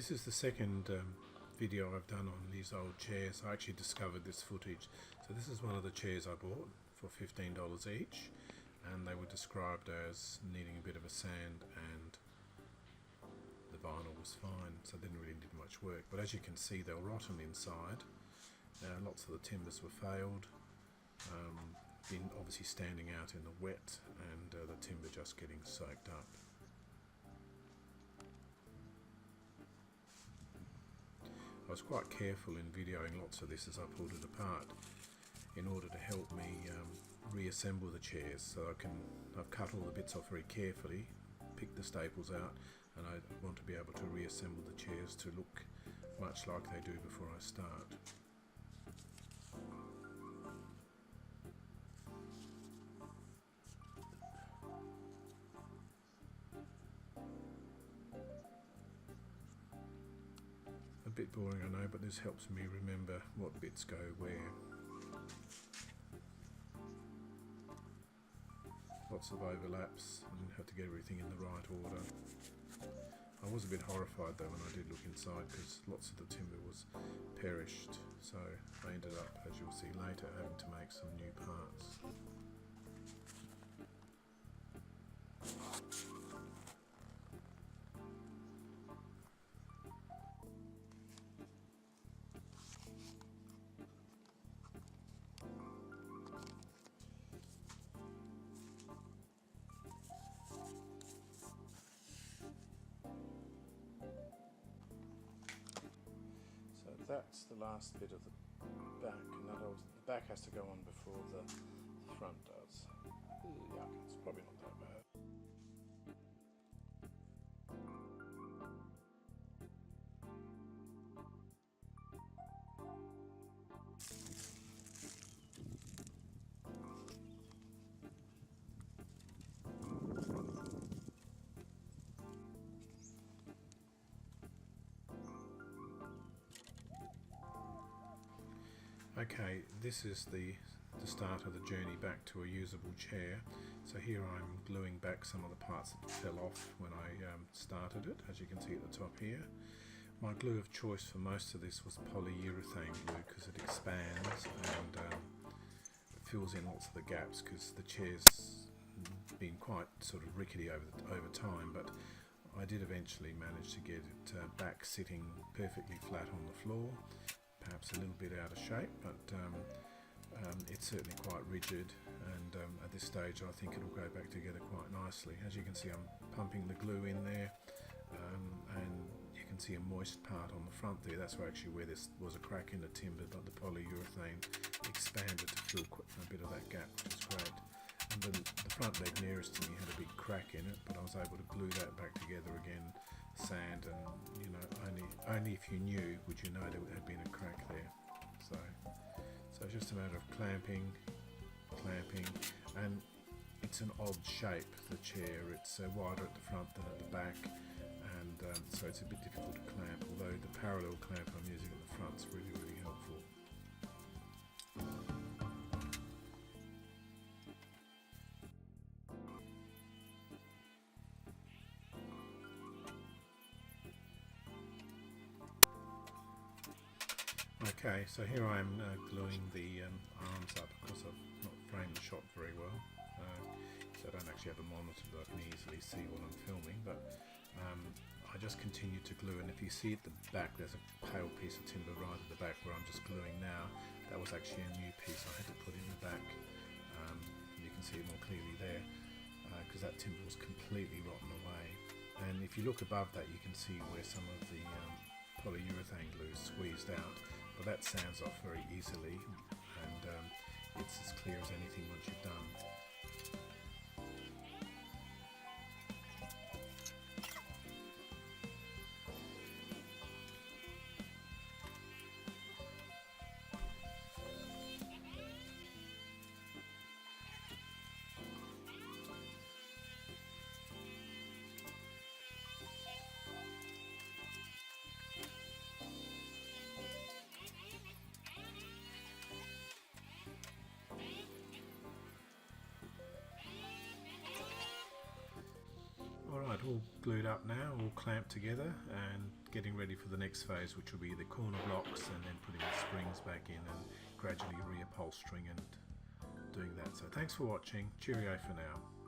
This is the second video I've done on these old chairs. I actually discovered this footage. So this is one of the chairs I bought for $15 each, and they were described as needing a bit of a sand, and the vinyl was fine, so they didn't really need much work. But as you can see, they're rotten inside. Lots of the timbers were failed, been obviously standing out in the wet, and the timber just getting soaked up. I was quite careful in videoing lots of this as I pulled it apart in order to help me reassemble the chairs. So I've cut all the bits off very carefully, picked the staples out, and I want to be able to reassemble the chairs to look much like they do before I start. A bit boring, I know, but this helps me remember what bits go where. Lots of overlaps, and have to get everything in the right order. I was a bit horrified though when I did look inside, because lots of the timber was perished, so I ended up, as you'll see later, having to make some new parts. That's the last bit of the back, and the back has to go on before the front does. Yeah, it's probably not that bad. Okay, this is the start of the journey back to a usable chair. So here I'm gluing back some of the parts that fell off when I started it, as you can see at the top here. My glue of choice for most of this was polyurethane glue, because it expands and fills in lots of the gaps, because the chair's been quite sort of rickety over time, but I did eventually manage to get it back sitting perfectly flat on the floor. Perhaps a little bit out of shape, but it's certainly quite rigid, and at this stage I think it'll go back together quite nicely. As you can see, I'm pumping the glue in there, and you can see a moist part on the front there. That's actually where this was a crack in the timber, but the polyurethane expanded to fill a bit of that gap, which is great. And then the front leg nearest to me had a big crack in it, but I was able to glue that back together again, sand, and only if you knew would you know there had been a crack there. So it's just a matter of clamping, and it's an odd shape, the chair. It's wider at the front than at the back, and so it's a bit difficult to clamp, although the parallel clamp I'm using at the front is really, really helpful. Okay, so here I'm gluing the arms up, because I've not framed the shot very well, so I don't actually have a monitor that I can easily see what I'm filming, but I just continue to glue, and if you see at the back there's a pale piece of timber right at the back where I'm just gluing now. That was actually a new piece I had to put in the back. You can see it more clearly there, because that timber was completely rotten away, and if you look above that you can see where some of the polyurethane glue is squeezed out. But that sands off very easily, and it's as clear as anything once you've done. all glued up now, all clamped together, and getting ready for the next phase, which will be the corner blocks and then putting the springs back in and gradually reupholstering and doing that. So thanks for watching. Cheerio for now.